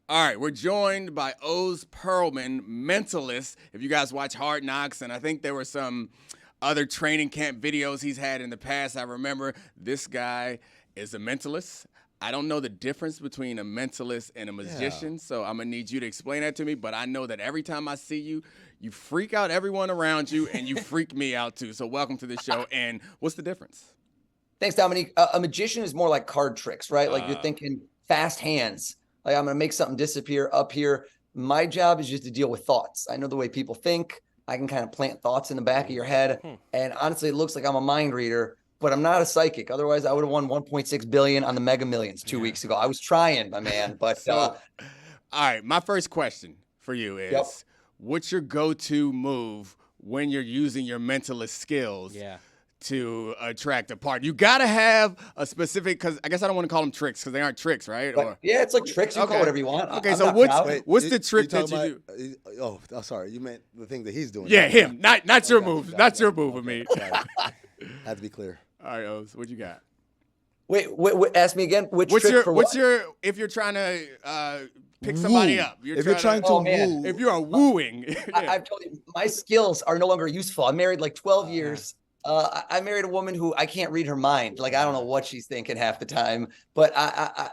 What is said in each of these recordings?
All right, we're joined by Oz Pearlman, Mentalist. If you guys watch Hard Knocks, and I think there were some other training camp videos he's had in the past, I remember this guy is a mentalist. I don't know the difference between a mentalist and a magician, so I'm going to need you to explain that to me. But I know that every time I see you, you freak out everyone around you, and you freak me out too. So welcome to the show. And what's the difference? Thanks, Dominique. A magician is more like card tricks, right? Like you're thinking fast hands. Like I'm going to make something disappear up here. My job is just to deal with thoughts. I know the way people think. I can kind of plant thoughts in the back of your head. And honestly, it looks like I'm a mind reader, but I'm not a psychic. Otherwise, I would have won $1.6 billion on the Mega Millions 2 weeks ago. I was trying, my man. But all right, my first question for you is, what's your go-to move when you're using your mentalist skills? To attract a part? You got to have a specific, because I guess I don't want to call them tricks because they aren't tricks, right? But, yeah, it's like tricks. You call whatever you want. Okay, so what's the trick that you do? Oh, sorry. You meant the thing that he's doing. Yeah, him. Not your move. Not your move, Amin. Had to be clear. All right, Oz, what you got? Wait, ask me again. What's if you're trying to pick somebody up? If you're trying to woo. If you are wooing. I've told you, my skills are no longer useful. I'm married like 12 years. I married a woman who I can't read her mind. Like, I don't know what she's thinking half the time, but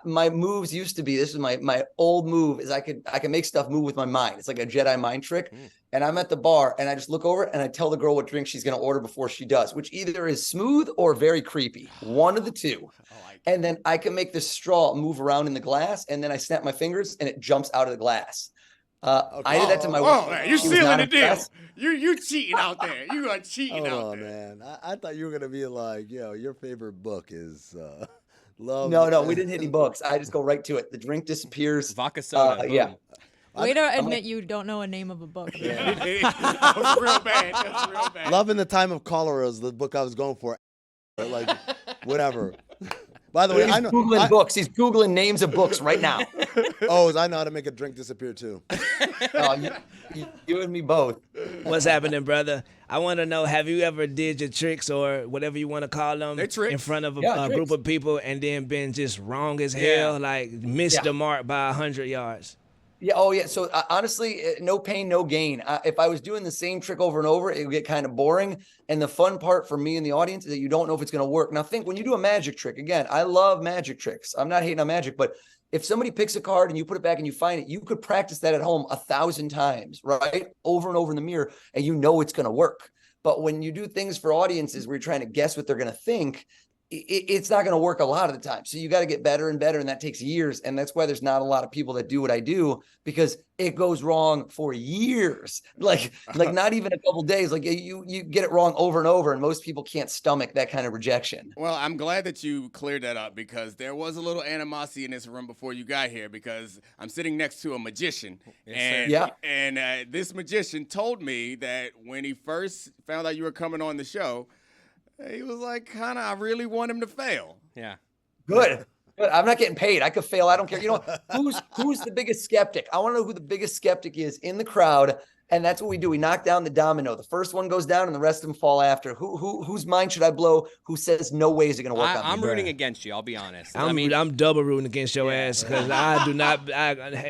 my moves used to be, this is my old move, is I can make stuff move with my mind. It's like a Jedi mind trick. And I'm at the bar and I just look over and I tell the girl what drink she's going to order before she does, which either is smooth or very creepy. One of the two. And then I can make the straw move around in the glass, and then I snap my fingers and it jumps out of the glass. I did that to my wife. You're sealing the deal. You cheating out there. You are cheating out there. Man. I thought you were gonna be like, your favorite book is Love. No, we didn't hit any books. I just go right to it. The drink disappears. Vodka soda. Way to admit you don't know a name of a book. That's real bad. That's real bad. Love in the Time of Cholera is the book I was going for. Like, whatever. By the way, I know Googling books. He's Googling names of books right now. I know how to make a drink disappear too. You and me both. What's happening, brother? I want to know, have you ever did your tricks or whatever you want to call them in front of a group of people and then been just wrong as hell, like missed the mark by 100 yards? Yeah. Oh, yeah. So honestly, no pain, no gain. If I was doing the same trick over and over, it would get kind of boring. And the fun part for me and the audience is that you don't know if it's going to work. Now, think when you do a magic trick, again, I love magic tricks. I'm not hating on magic, but if somebody picks a card and you put it back and you find it, you could practice that at home 1,000 times, right? Over and over in the mirror, and you know it's going to work. But when you do things for audiences where you're trying to guess what they're going to think, it's not going to work a lot of the time. So you got to get better and better. And that takes years. And that's why there's not a lot of people that do what I do, because it goes wrong for years, like not even a couple days. Like you get it wrong over and over. And most people can't stomach that kind of rejection. Well, I'm glad that you cleared that up, because there was a little animosity in this room before you got here, because I'm sitting next to a magician. And this magician told me that when he first found out you were coming on the show, he was like, I really want him to fail. Yeah. Good. I'm not getting paid. I could fail. I don't care. You know, who's the biggest skeptic? I want to know who the biggest skeptic is in the crowd. And that's what we do. We knock down the domino. The first one goes down and the rest of them fall after. Whose mind should I blow? Who says no way is it going to work on me? I'm rooting against you. I'll be honest. I'm double rooting against your ass, because I do not.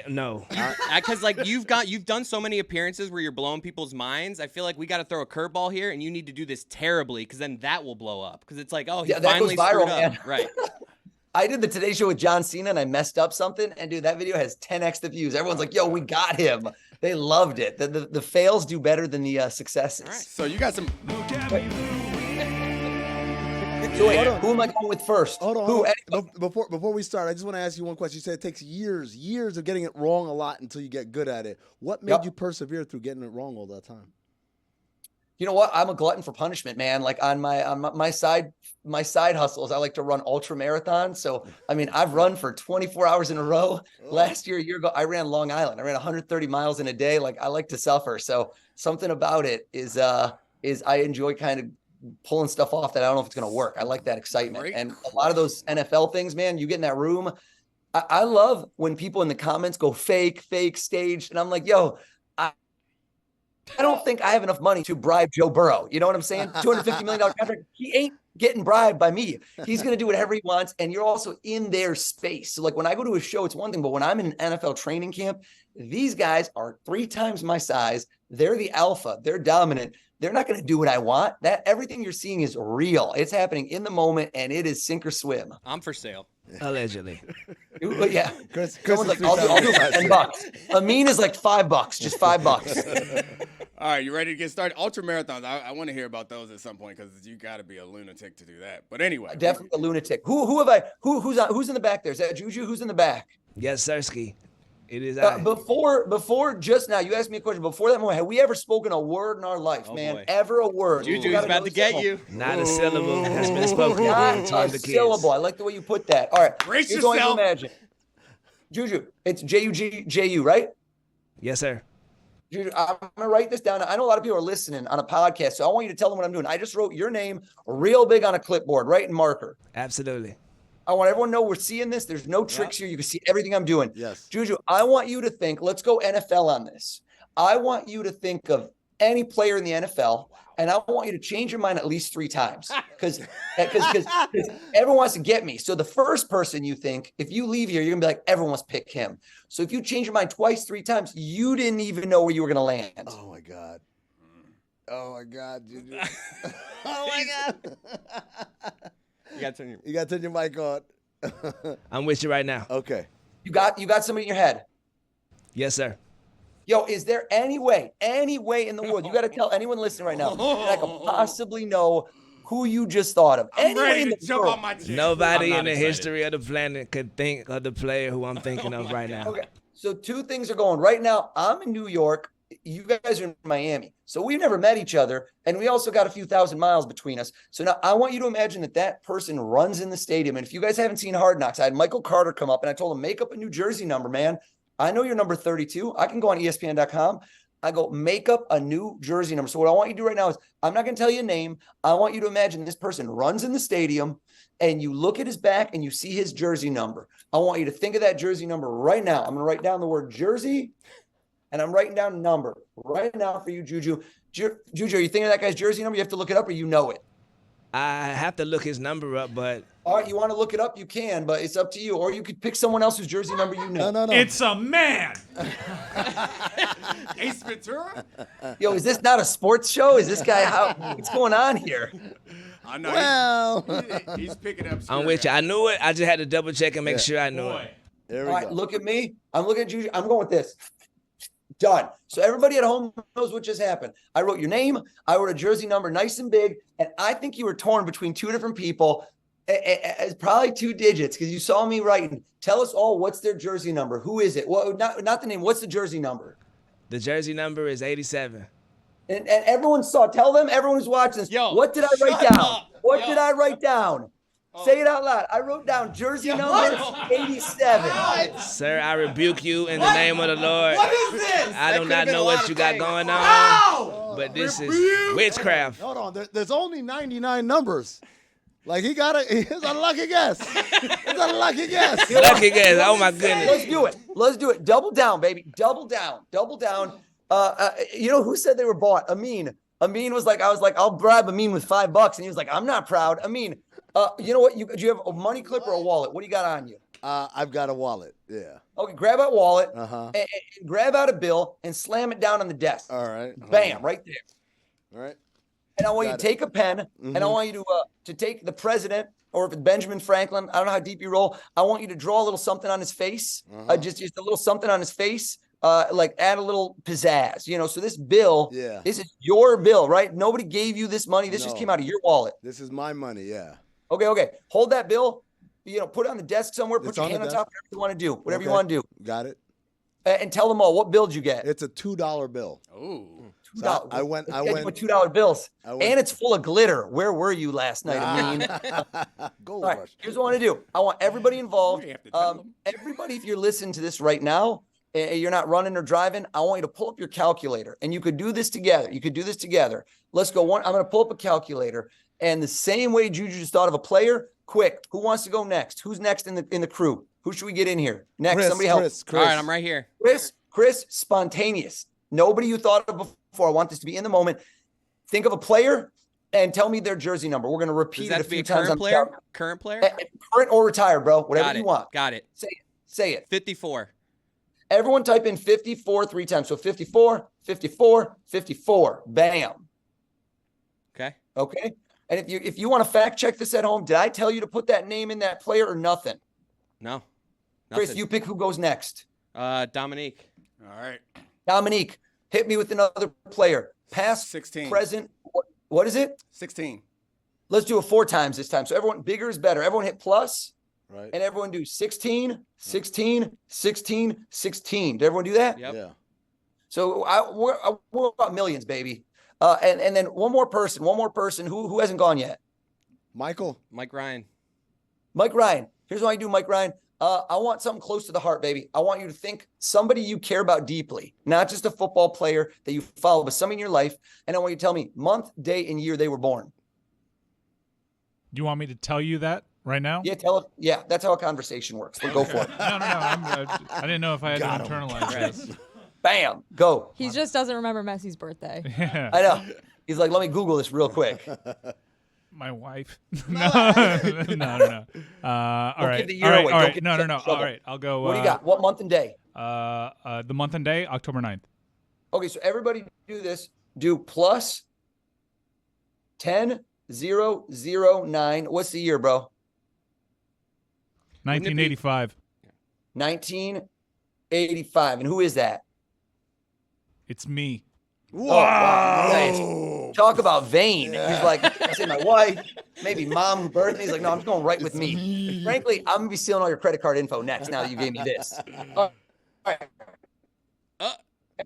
No. Because like you've done so many appearances where you're blowing people's minds. I feel like we got to throw a curveball here, and you need to do this terribly, because then that will blow up. Because it's like, he finally that goes viral, screwed up. Man. Right. I did the Today Show with John Cena and I messed up something, and dude, that video has 10x the views. Everyone's like, yo, we got him. They loved it. The fails do better than the successes. All right, so you got some. So wait, who am I going with first? Hold on. Before we start, I just want to ask you one question. You said it takes years of getting it wrong a lot until you get good at it. What made you persevere through getting it wrong all that time? You know what? I'm a glutton for punishment, man. Like on my side hustles, I like to run ultra marathons. So, I mean, I've run for 24 hours in a row. Last year, a year ago, I ran Long Island. I ran 130 miles in a day. Like, I like to suffer. So something about it is I enjoy kind of pulling stuff off that I don't know if it's going to work. I like that excitement. Great. And a lot of those NFL things, man, you get in that room. I love when people in the comments go fake, staged. And I'm like, yo, I don't think I have enough money to bribe Joe Burrow. You know what I'm saying? $250 million contract. He ain't getting bribed by me. He's going to do whatever he wants. And you're also in their space. So like when I go to a show, it's one thing, but when I'm in an NFL training camp, these guys are 3 times my size. They're the alpha. They're dominant. They're not going to do what I want. That everything you're seeing is real. It's happening in the moment, and it is sink or swim. I'm for sale. Allegedly. Yeah. Chris Someone's like, I'll do $10. Amin is like $5, just $5. All right, you ready to get started? Ultra marathons. I want to hear about those at some point because you got to be a lunatic to do that. But anyway, definitely a lunatic. Who's in the back there? Is that Juju? Who's in the back? Yes, Sirski. It is before just now, you asked me a question. Before that moment, have we ever spoken a word in our life, man? Boy. Ever a word? Juju's about to get you. Not a syllable has been spoken. Not a syllable. I like the way you put that. All right. Brace Here's what I yourself. imagine. Juju, it's J-U-G-J-U, right? Yes, sir. Juju, I'm going to write this down. I know a lot of people are listening on a podcast, so I want you to tell them what I'm doing. I just wrote your name real big on a clipboard, right in marker. Absolutely. I want everyone to know we're seeing this. There's no tricks here. You can see everything I'm doing. Yes. Juju, I want you to think, let's go NFL on this. I want you to think of any player in the NFL, and I want you to change your mind at least 3 times because everyone wants to get me. So the first person you think, if you leave here, you're going to be like, everyone wants to pick him. So if you change your mind twice, 3 times, you didn't even know where you were going to land. Oh, my God. Oh, my God, Juju. Oh, my God. You got to turn your mic on. I'm with you right now. Okay. You got somebody in your head. Yes, sir. Yo, is there any way in the world, you got to tell anyone listening right now, that I can possibly know who you just thought of? I'm ready to jump on my chair. Nobody in the history of the planet could think of the player who I'm thinking of right now. Okay, so 2 things are going. Right now, I'm in New York. You guys are in Miami. So we've never met each other, and we also got a few thousand miles between us. So now I want you to imagine that person runs in the stadium. And if you guys haven't seen Hard Knocks, I had Michael Carter come up, and I told him, make up a new jersey number, man. I know you're number 32. I can go on ESPN.com. I go, make up a new jersey number. So what I want you to do right now is, I'm not going to tell you a name. I want you to imagine this person runs in the stadium, and you look at his back, and you see his jersey number. I want you to think of that jersey number right now. I'm going to write down the word jersey, and I'm writing down a number right now for you, Juju. Juju, are you thinking of that guy's jersey number? You have to look it up, or you know it? I have to look his number up, but... All right, you want to look it up? You can, but it's up to you. Or you could pick someone else's jersey number you know. No. It's a man. Ace Ventura? Yo, is this not a sports show? Is this guy, what's going on here? I know. Well. He's picking up. I'm with you. I knew it. I just had to double check and make sure I knew it. There we All right, go. look at me. I'm looking at Juju. I'm going with this. Done. So everybody at home knows what just happened. I wrote your name. I wrote a jersey number nice and big. And I think you were torn between 2 different people. It's probably 2 digits because you saw me writing. Tell us all what's their jersey number. Who is it? Well, not the name. What's the jersey number? The jersey number is 87. And everyone saw. Tell them, everyone who's watching this. Yo, what did I write down? up. What Yo. did I write down? Say it out loud. I wrote down jersey number 87. Sir, I rebuke you in the name of the Lord. What is this? I do not know what you got going on, Ow! but this is witchcraft. Hold on. There's only 99 numbers. Like, it's a lucky guess. It's a lucky guess. Lucky guess. Oh, my goodness. Let's do it. Double down, baby. Double down. You know who said they were bought? Amin. Amin was like, I was like, I'll bribe Amin with $5. And he was like, I'm not proud. Amin, you know what? Do you have a money clip or a wallet? What do you got on you? I've got a wallet. Yeah. Okay, grab out wallet, Uh-huh. and grab out a bill and slam it down on the desk. All right. Bam, right there. All right. And I want you to take a pen, and I want you to take the president, or if it's Benjamin Franklin, I don't know how deep you roll. I want you to draw a little something on his face, just a little something on his face, like add a little pizzazz, you know. So this bill, this is your bill, right? Nobody gave you this money. This just came out of your wallet. This is my money, yeah. Okay. Hold that bill. You know, put it on the desk somewhere. Put your hand on top. Whatever you want to do. Whatever you want to do. Got it. And tell them all, what bill did you get? It's a $2 bill. Ooh. $2. I went $2 bills. And it's full of glitter. Where were you last night, Amin? Gold All right, rush. here's what I want to do. I want everybody involved. You have to tell them. Everybody, if you're listening to this right now, you're not running or driving, I want you to pull up your calculator. And you could do this together. Let's go. I'm going to pull up a calculator. And the same way Juju just thought of a player, quick. Who wants to go next? Who's next in the crew? Who should we get in here? Next, somebody help. Chris. All right, I'm right here. Chris, spontaneous. Nobody you thought of before. I want this to be in the moment. Think of a player and tell me their jersey number. We're going to repeat it a few times. Current player? Current or retired, bro. Whatever you want. Got it. Say it. 54. Everyone type in 54 3 times. So 54, 54, 54. Bam. Okay. And if you want to fact check this at home, did I tell you to put that name in that player or nothing? No. Chris, you pick who goes next. Dominique. All right. Dominique, hit me with another player. Past, 16. Present. What is it? 16. Let's do it 4 times this time. So everyone, bigger is better. Everyone hit plus. Right. And everyone do 16, 16, 16, 16. Did everyone do that? Yep. Yeah. So we're about millions, baby. And then one more person who hasn't gone yet. Mike Ryan. Mike Ryan. Here's what I do, Mike Ryan. I want something close to the heart, baby. I want you to think somebody you care about deeply, not just a football player that you follow, but somebody in your life. And I want you to tell me month, day, and year they were born. Do you want me to tell you that right now? Yeah, Yeah, that's how a conversation works. But go for it. No. I didn't know if I had to internalize this. Bam, go. He just doesn't remember Messi's birthday. Yeah. I know. He's like, let me Google this real quick. My wife. No. All right. Give the year away. All right. No. Trouble. All right. I'll go. What do you got? What month and day? The month and day, October 9th. Okay, so everybody do this. Do plus 10, 0, 0, 9. What's the year, bro? 1985. 1985. And who is that? It's me. Wow. Nice. Talk about vain. Yeah. He's like, I say my wife, maybe mom, birthday. He's like, no, I'm just going right with me. Frankly, I'm going to be stealing all your credit card info next now that you gave me this. All right.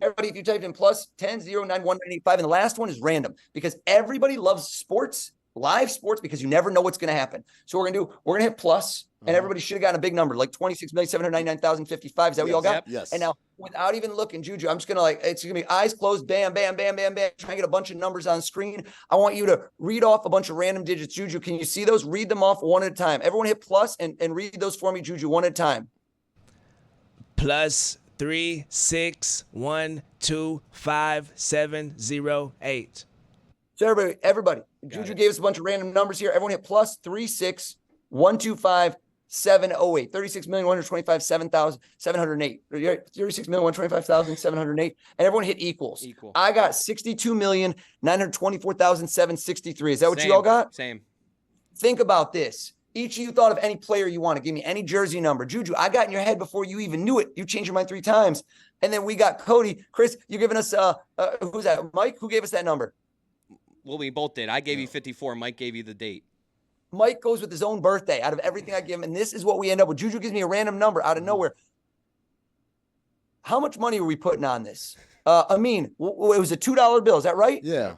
Everybody, if you typed in plus 10, 0, 9, 1, 9, 8, 5, and the last one is random because everybody loves sports, live sports, because you never know what's going to happen. So we're going to hit plus, and everybody should have gotten a big number, like 26,799,055. Is that what y'all got? Yep. Yes. And now, without even looking, Juju, I'm just going to it's going to be eyes closed, bam, bam, bam, bam, bam, trying to get a bunch of numbers on screen. I want you to read off a bunch of random digits. Juju, can you see those? Read them off one at a time. Everyone hit plus and read those for me, Juju, one at a time. Plus 3 6 1 2 5 7 0 8. So everybody, Juju gave us a bunch of random numbers here. Everyone hit plus 3 6 1 2 5 7 0 8. 36,125,708. 36,125,708. And everyone hit equals. Equal. I got 62,924,763. Is that what you all got? Same. Think about this. Each of you thought of any player you want to give me any jersey number. Juju, I got in your head before you even knew it. You changed your mind 3 times. And then we got Cody. Chris, you're giving us, who's that? Mike, who gave us that number? Well, we both did. I gave you 54. Mike gave you the date. Mike goes with his own birthday out of everything I give him. And this is what we end up with. Juju gives me a random number out of nowhere. How much money are we putting on this? Amin, it was a $2 bill. Is that right? Yeah.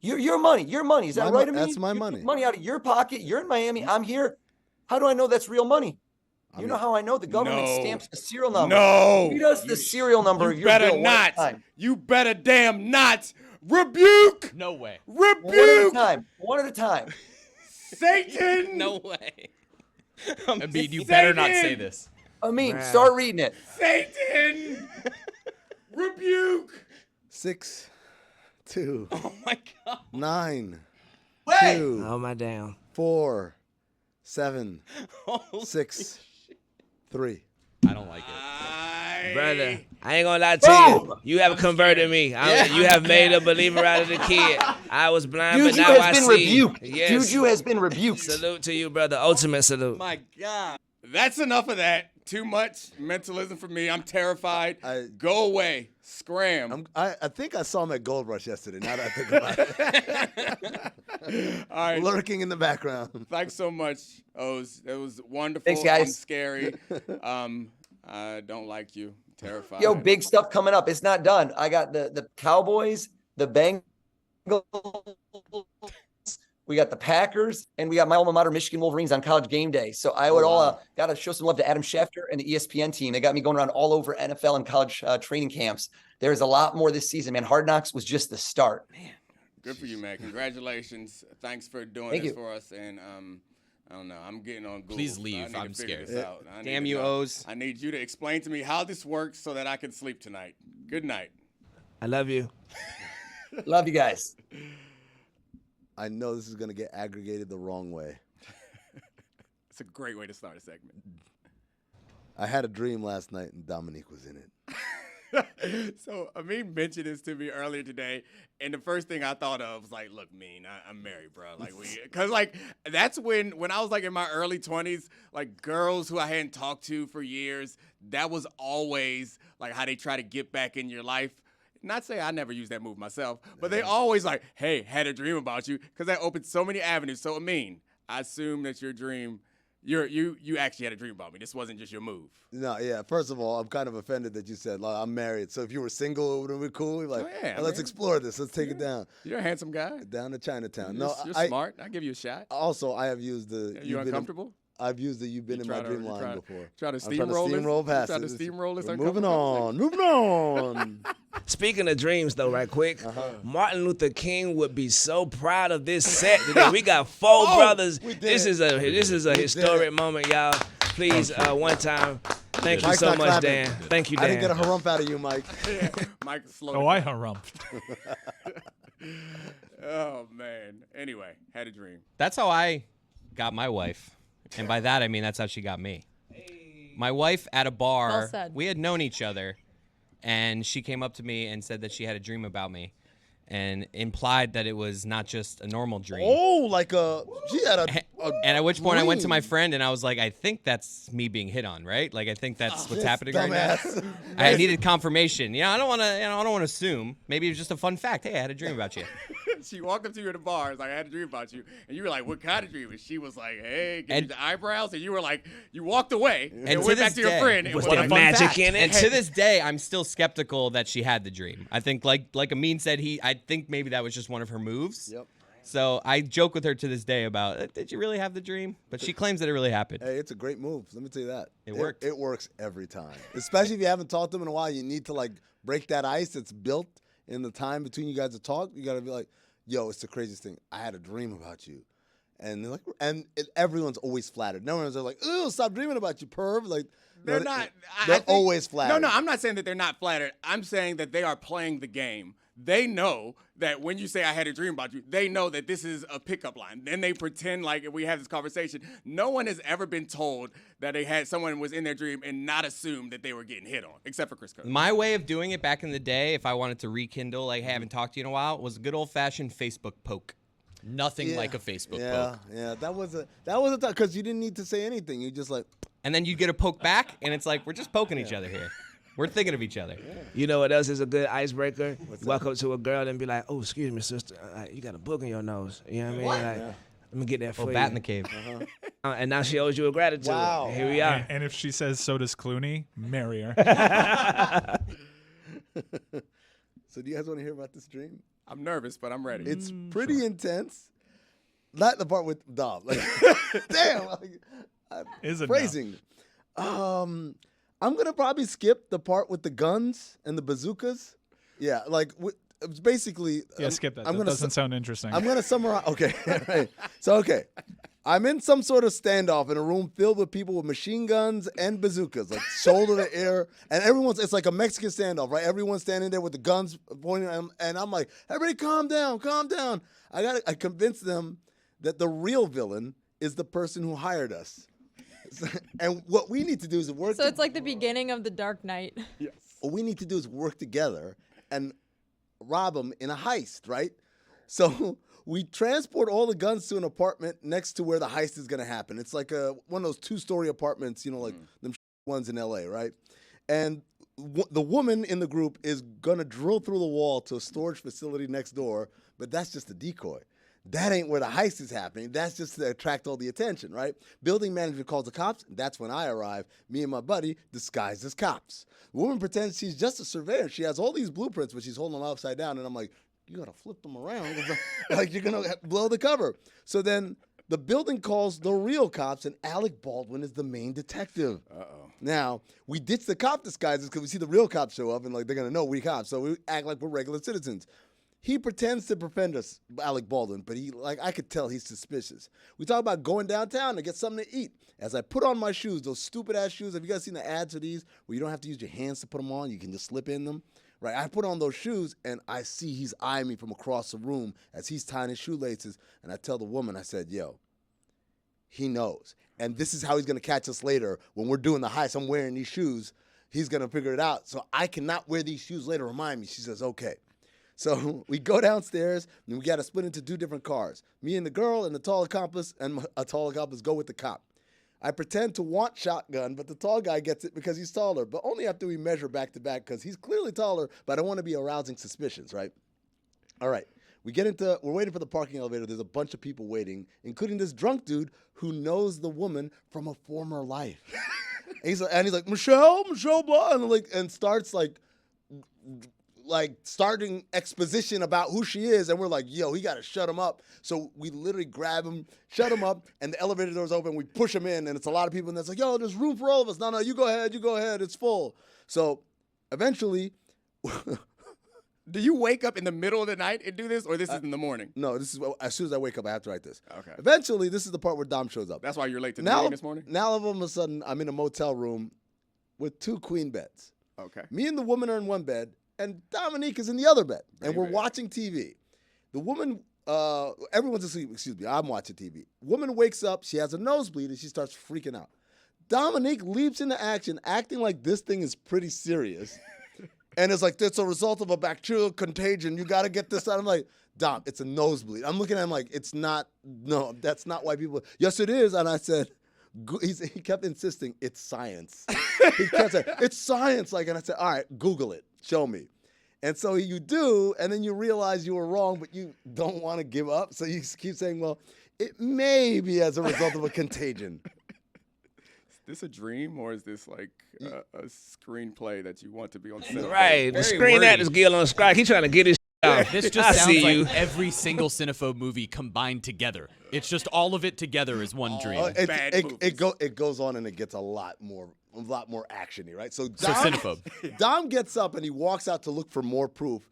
Your money. Is that right, Amin? That's my money. Money out of your pocket. You're in Miami. I'm here. How do I know that's real money? You know how I know? The government stamps the serial number. No. Who does the serial number of your bill? You better damn not. Rebuke. No way. Rebuke. One at a time. Satan. No way. Amin, you better not say this. Amin, start reading it. Satan. Rebuke. 6 2. Oh my God. 9 Wait. 2. Oh my damn. 4 7 Holy 6 3. I don't like it. Brother, I ain't gonna lie to you. You have converted me. You have made a believer out of the kid. I was blind, Juju but now I has been see. rebuked. Yes. Juju has been rebuked. Salute to you, brother. Ultimate salute. My God. That's enough of that. Too much mentalism for me. I'm terrified. Go away. Scram. I think I saw him at Gold Rush yesterday. Now that I think about it. All right. Lurking in the background. Thanks so much, Oz. It was wonderful. Thanks, guys. And scary. I don't like you. Terrified. Yo, big stuff coming up. It's not done. I got the Cowboys, the Bengals, we got the Packers, and we got my alma mater, Michigan Wolverines, on College Game Day. So I would got to show some love to Adam Schefter and the ESPN team. They got me going around all over NFL and college training camps. There's a lot more this season, man. Hard Knocks was just the start. Man, good for you, man. Congratulations. Thanks for doing this for us. And I don't know. I'm getting on Google. Please leave. I'm scared. Damn you, Oz. I need you to explain to me how this works so that I can sleep tonight. Good night. I love you. Love you guys. I know this is going to get aggregated the wrong way. It's a great way to start a segment. I had a dream last night and Dominique was in it. So Amin mentioned this to me earlier today, and the first thing I thought of was like, "Look, Mean, I'm married, bro. Like, because like that's when I was like in my early 20s, like girls who I hadn't talked to for years, that was always like how they try to get back in your life. Not say I never used that move myself, but they always like, hey, had a dream about you, because that opened so many avenues. So Amin, I assume that your dream. You actually had a dream about me. This wasn't just your move. No, yeah. First of all, I'm kind of offended that you said like, I'm married. So if you were single, it would have been cool. You're like, let's explore this. Let's take it down. You're a handsome guy. Down to Chinatown. You're smart. I'll give you a shot. Also, I have used the. You uncomfortable? I've used the "you've been in my dream" line before. Try to steamroll past it. Try to steamroll this. Moving on. Speaking of dreams, though, right quick, Martin Luther King would be so proud of this set today. We got four brothers. This is a historic moment, y'all. Please, one time. Thank you so much, Dan. Thank you, Dan. I didn't get a harump out of you, Mike. Mike, slow. Oh, I harumped. Oh man. Anyway, had a dream. That's how I got my wife. And by that, I mean that's how she got me. My wife at a bar, Well said. we had known each other, and she came up to me and said that she had a dream about me and implied that it was not just a normal dream. Oh, like she had a and at which point I went to my dream. friend and I was like, I think that's me being hit on, right? Like I think that's what's happening right now. Dumbass. I needed confirmation. You know, I don't want to. I don't want to assume. Maybe it was just a fun fact. Hey, I had a dream about you. She walked up to you at the bar. It's like, I had a dream about you. And you were like, what kind of dream? And she was like, hey, give me the eyebrows. And you were like, you walked away and went back to your friend. Was What a there fun magic fact. in it? And to this day, I'm still skeptical that she had the dream. I think, like Amin said, I think maybe that was just one of her moves. Yep. So I joke with her to this day about, did you really have the dream? But she claims that it really happened. Hey, it's a great move. Let me tell you that. It worked. It works every time. Especially if you haven't talked to them in a while. You need to like break that ice that's built in the time between you guys to talk. You got to be like, yo, it's the craziest thing. I had a dream about you. And they're like, everyone's always flattered. No one's like, ooh, stop dreaming about you, perv. Like, They're not. They're always flattered. No, I'm not saying that they're not flattered. I'm saying that they are playing the game. They know that when you say I had a dream about you, they know that this is a pickup line. Then they pretend like we have this conversation. No one has ever been told that someone was in their dream and not assumed that they were getting hit on, except for Chris Cook. My way of doing it back in the day, if I wanted to rekindle, like, hey, I haven't talked to you in a while, was a good old-fashioned Facebook poke. Nothing like a Facebook poke. Yeah, that was a time because you didn't need to say anything. You just like, And then you get a poke back, and it's like, we're just poking each other here. We're thinking of each other. You know what else is a good icebreaker? Walk up to a girl and be like, oh, excuse me, sister. You got a book in your nose. You know what I mean? Like, let me get that for you. Bat in the cave. And now she owes you a gratitude. Wow. Here we are. And if she says, so does Clooney, marry her. so do you guys want to hear about this dream? I'm nervous, but I'm ready. It's pretty intense. Not the part with Dom. Like, damn. Like, Is it phrasing. I'm going to probably skip the part with the guns and the bazookas. Yeah, like it's basically. Yeah, skip that. That doesn't sound interesting. I'm going to summarize. Okay. Right. So, okay. I'm in some sort of standoff in a room filled with people with machine guns and bazookas, like shoulder to air. And it's like a Mexican standoff, right? Everyone's standing there with the guns pointing at them. And I'm like, everybody calm down, calm down. I convinced them that the real villain is the person who hired us. And what we need to do is work. So it's like the beginning of The Dark Knight. Yes. What we need to do is work together and rob them in a heist, right? So we transport all the guns to an apartment next to where the heist is going to happen. It's like one of those 2-story apartments, you know, like them ones in L.A., right? And the woman in the group is going to drill through the wall to a storage facility next door, but that's just a decoy. That ain't where the heist is happening. That's just to attract all the attention, right? Building manager calls the cops. That's when I arrive. Me and my buddy disguised as cops. The woman pretends she's just a surveyor. She has all these blueprints, but she's holding them upside down. And I'm like, you got to flip them around. Like you're going to blow the cover. So then the building calls the real cops, and Alec Baldwin is the main detective. Uh-oh. Now, we ditch the cop disguises because we see the real cops show up, and like they're going to know we cops. So we act like we're regular citizens. He pretends to befriend us, Alec Baldwin, but I could tell he's suspicious. We talk about going downtown to get something to eat. As I put on my shoes, those stupid-ass shoes, have you guys seen the ads for these where you don't have to use your hands to put them on? You can just slip in them. right? I put on those shoes, and I see he's eyeing me from across the room as he's tying his shoelaces. And I tell the woman, I said, yo, he knows. And this is how he's going to catch us later when we're doing the heist. I'm wearing these shoes. He's going to figure it out. So I cannot wear these shoes later. Remind me. She says, okay. So we go downstairs, and we got to split into 2 different cars. Me and the girl and the tall accomplice, and a tall accomplice go with the cop. I pretend to want shotgun, but the tall guy gets it because he's taller, but only after we measure back to back because he's clearly taller, but I don't want to be arousing suspicions, right? All right. We're waiting for the parking elevator. There's a bunch of people waiting, including this drunk dude who knows the woman from a former life. and he's like, Michelle, blah, and starts starting exposition about who she is, and we're like, yo, he got to shut him up. So we literally grab him, shut him up, and the elevator door's open. We push him in, and it's a lot of people, and it's like, yo, there's room for all of us. No, you go ahead, it's full. So eventually, do you wake up in the middle of the night and do this, or this is in the morning? No, this is as soon as I wake up, I have to write this. Okay. Eventually, this is the part where Dom shows up. That's why you're late to the meeting this morning? Now, all of a sudden, I'm in a motel room with 2 queen beds. Okay. Me and the woman are in one bed, and Dominique is in the other bed, and we're watching TV. The woman, everyone's asleep. Excuse me, I'm watching TV. Woman wakes up, she has a nosebleed, and she starts freaking out. Dominique leaps into action, acting like this thing is pretty serious. And it's like, it's a result of a bacterial contagion. You got to get this out. I'm like, Dom, it's a nosebleed. I'm looking at him like, that's not why people. Yes, it is. And I said, he kept insisting, it's science. He kept saying, it's science. And I said, all right, Google it. Show me. And so you do, and then you realize you were wrong, but you don't want to give up. So you keep saying, well, it may be as a result of a contagion. Is this a dream, or is this like a screenplay that you want to be on set? Right, the screen actors get on strike. He's trying to get his out. This just sounds like every single cinephobe movie combined together. It's just all of it together is one dream. It goes on and it gets a lot more actiony, right? So Dom gets up and he walks out to look for more proof,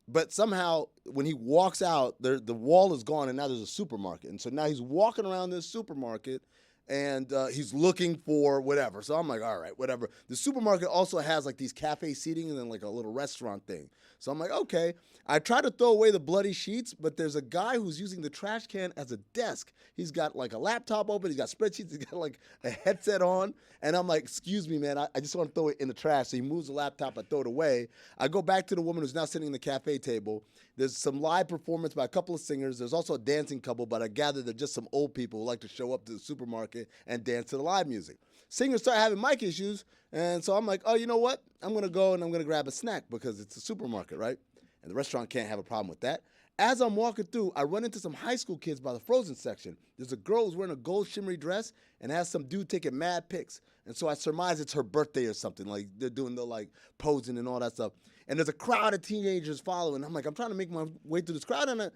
but somehow when he walks out, the wall is gone and now there's a supermarket, and so now he's walking around this supermarket. And he's looking for whatever. So I'm like, all right, whatever. The supermarket also has like these cafe seating and then like a little restaurant thing. So I'm like, okay. I try to throw away the bloody sheets, but there's a guy who's using the trash can as a desk. He's got like a laptop open. He's got spreadsheets. He's got like a headset on. And I'm like, excuse me, man. I just want to throw it in the trash. So he moves the laptop. I throw it away. I go back to the woman who's now sitting in the cafe table. There's some live performance by a couple of singers. There's also a dancing couple, but I gather they're just some old people who like to show up to the supermarket and dance to the live music. Singers start having mic issues, and so I'm like, oh, you know what? I'm going to go and I'm going to grab a snack because it's a supermarket, right? And the restaurant can't have a problem with that. As I'm walking through, I run into some high school kids by the frozen section. There's a girl who's wearing a gold shimmery dress and has some dude taking mad pics. And so I surmise it's her birthday or something. Like they're doing the like posing and all that stuff. And there's a crowd of teenagers following. I'm like, I'm trying to make my way through this crowd, and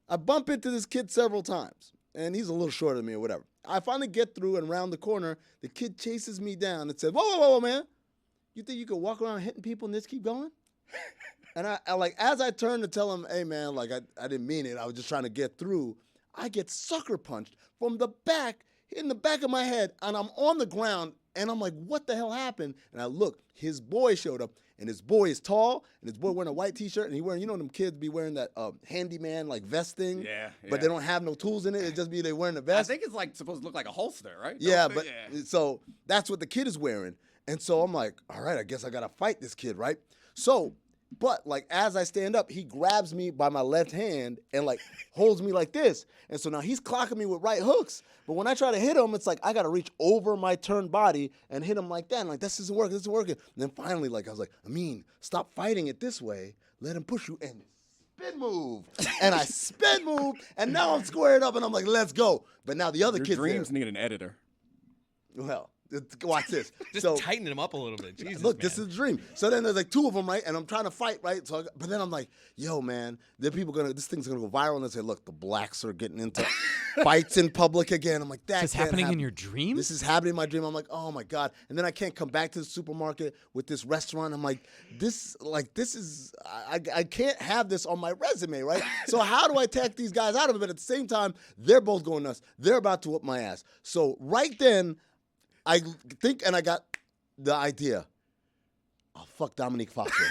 I bump into this kid several times. And he's a little shorter than me or whatever. I finally get through, and around the corner, the kid chases me down and says, whoa, man. You think you could walk around hitting people and just keep going? And I like, as I turn to tell him, hey, man, like I didn't mean it. I was just trying to get through. I get sucker punched from the back, in the back of my head, and I'm on the ground, and I'm like, what the hell happened? And I look, his boy showed up, and his boy is tall, and his boy wearing a white T-shirt, and he wearing, you know them kids be wearing that handyman like vest thing? Yeah. But they don't have no tools in it. It just be they wearing the vest. I think it's like supposed to look like a holster, right? Yeah, so that's what the kid is wearing. And so I'm like, all right, I guess I got to fight this kid, right? So, but like as I stand up, he grabs me by my left hand and like holds me like this. And so now he's clocking me with right hooks. But when I try to hit him, it's like I got to reach over my turned body and hit him like that. And like, this isn't working. And then finally, like, I was like, Amin, stop fighting it this way. Let him push you and spin move. And I spin move. And now I'm squared up and I'm like, let's go. But now the other kid's there. Your dreams need an editor. Well, watch this. Just tighten him up a little bit. Jesus, look, man. This is a dream. So then there's like 2 of them, right? And I'm trying to fight, right? So, but then I'm like, yo, man, this thing's gonna go viral, and they say, look, the blacks are getting into fights in public again. I'm like, that's happening in your dream? This is happening in my dream. I'm like, oh my God. And then I can't come back to the supermarket with this restaurant. I'm like, this is, I can't have this on my resume, right? So how do I take these guys out of it? But at the same time, they're both going nuts. They're about to whoop my ass. So right then, I think, and I got the idea. I'll fuck Dominique Foster.